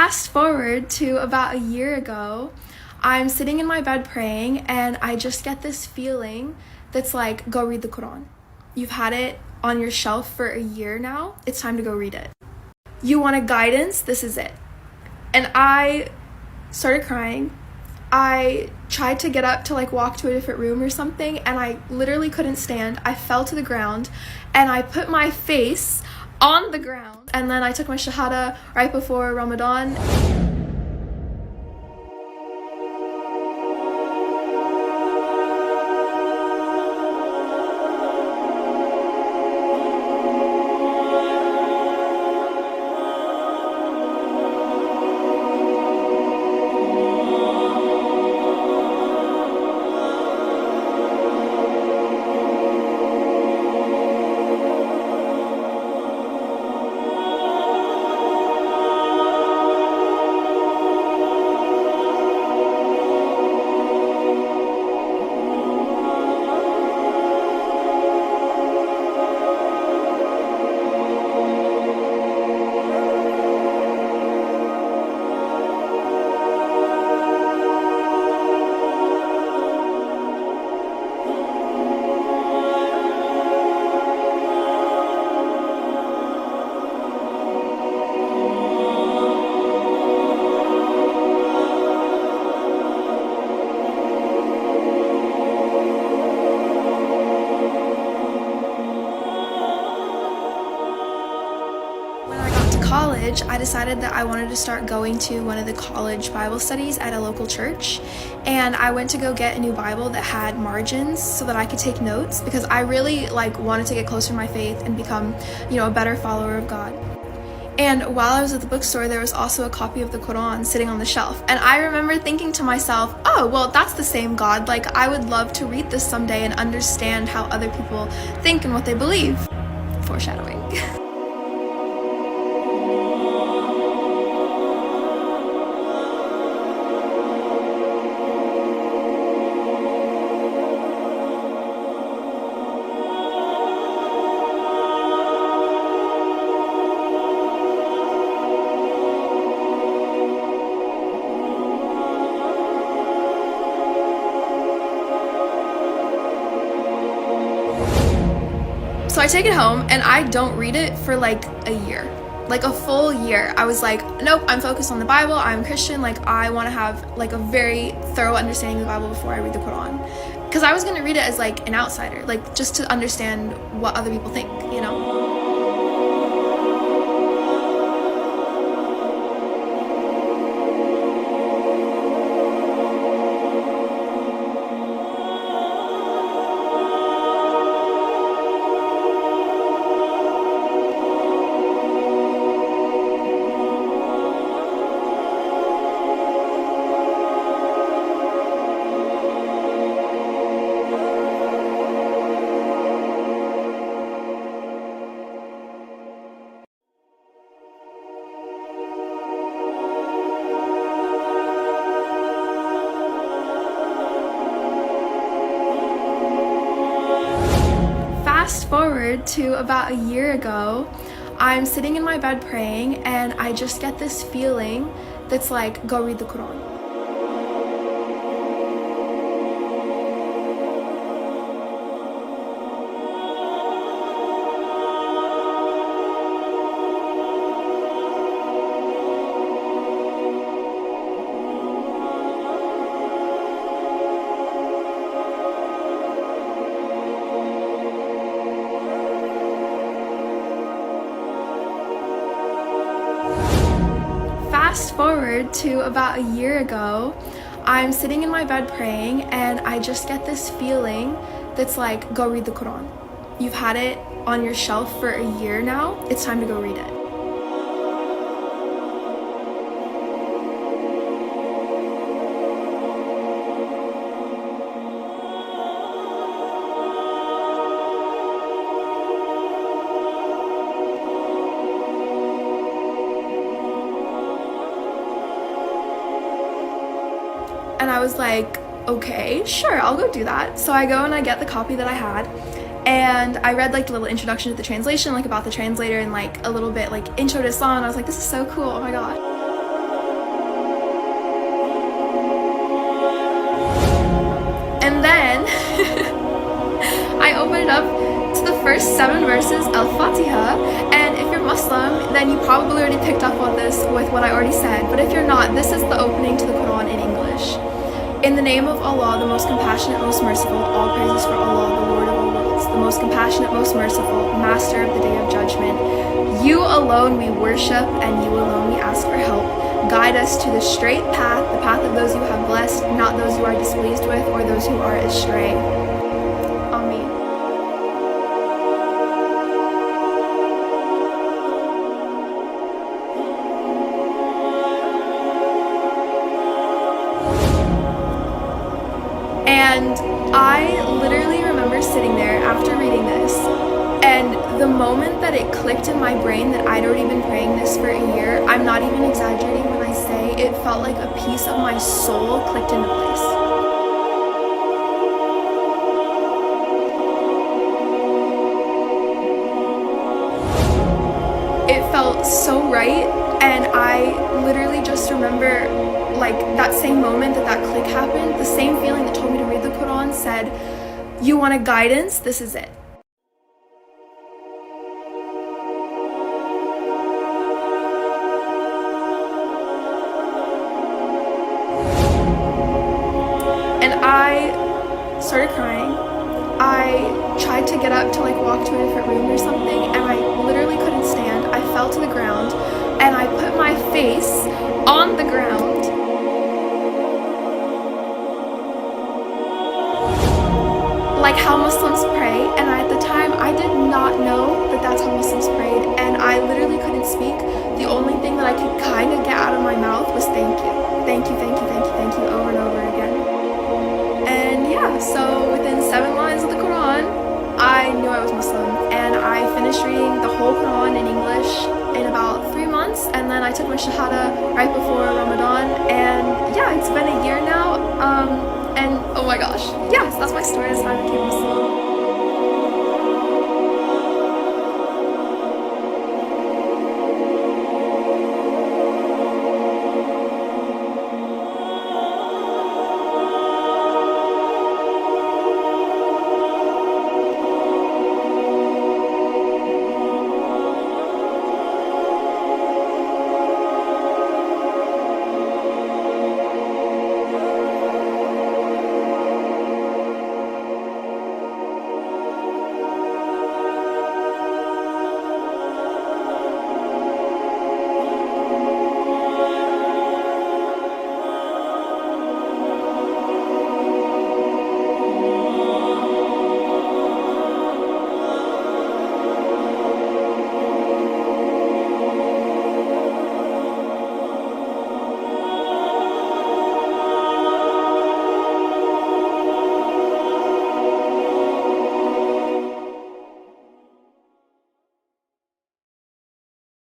Fast forward to about a year ago, I'm sitting in my bed praying, and I just get this feeling that's like, go read the Quran. You've had it on your shelf for a year now. It's time to go read it. You want a guidance? This is it. And I started crying. I tried to get up to walk to a different room or something, and I literally couldn't stand. I fell to the ground, and I put my face on the ground. And then I took my Shahada right before Ramadan. College, I decided that I wanted to start going to one of the college Bible studies at a local church, and I went to go get a new Bible that had margins so that I could take notes, because I really wanted to get closer to my faith and become, a better follower of God. And while I was at the bookstore, there was also a copy of the Quran sitting on the shelf, and I remember thinking to myself, oh, well, that's the same God. I would love to read this someday and understand how other people think and what they believe. Foreshadowing. So I take it home, and I don't read it for a year, a full year. I was like, nope, I'm focused on the Bible. I'm Christian. I want to have a very thorough understanding of the Bible before I read the Quran, because I was going to read it as an outsider, just to understand what other people think, Fast forward to about a year ago, I'm sitting in my bed praying, and I just get this feeling that's like, go read the Quran. Fast forward to about a year ago, I'm sitting in my bed praying, and I just get this feeling that's like, go read the Quran. You've had it on your shelf for a year now. It's time to go read it. And I was like, okay, sure, I'll go do that. So I go and I get the copy that I had, and I read the little introduction to the translation, about the translator, and a little bit intro to Islam, and I was like, this is so cool, oh my god. first 7 verses, Al-Fatiha, and if you're Muslim, then you probably already picked up on this with what I already said, but if you're not, this is the opening to the Quran in English. In the name of Allah, the most compassionate, most merciful, all praises for Allah, the Lord of all worlds, the most compassionate, most merciful, master of the day of judgment. You alone we worship, and you alone we ask for help. Guide us to the straight path, the path of those you have blessed, not those you are displeased with or those who are astray. Ameen. And I literally remember sitting there after reading this, and the moment that it clicked in my brain that I'd already been praying this for a year, I'm not even exaggerating when I say it felt like a piece of my soul clicked into place. It felt so right, and I literally just remember like that same moment that click happened, the same feeling that told me to read the Quran said, you want a guidance? This is it. And I started crying. I tried to get up to like walk to a different room or something, and I literally couldn't stand. I fell to the ground, and I put my face on the ground. Like how Muslims pray, and at the time I did not know that that's how Muslims prayed, and I literally couldn't speak. The only thing that I could kind of get out of my mouth was thank you, thank you, thank you, thank you, thank you, over and over again. And yeah, so within 7 lines of the Quran, I knew I was Muslim, and I finished reading the whole Quran in English in about 3 months, and then I took my Shahada right before Ramadan, and yeah, it's been a year now. And oh my gosh, yes, that's my story. That's how I became Muslim.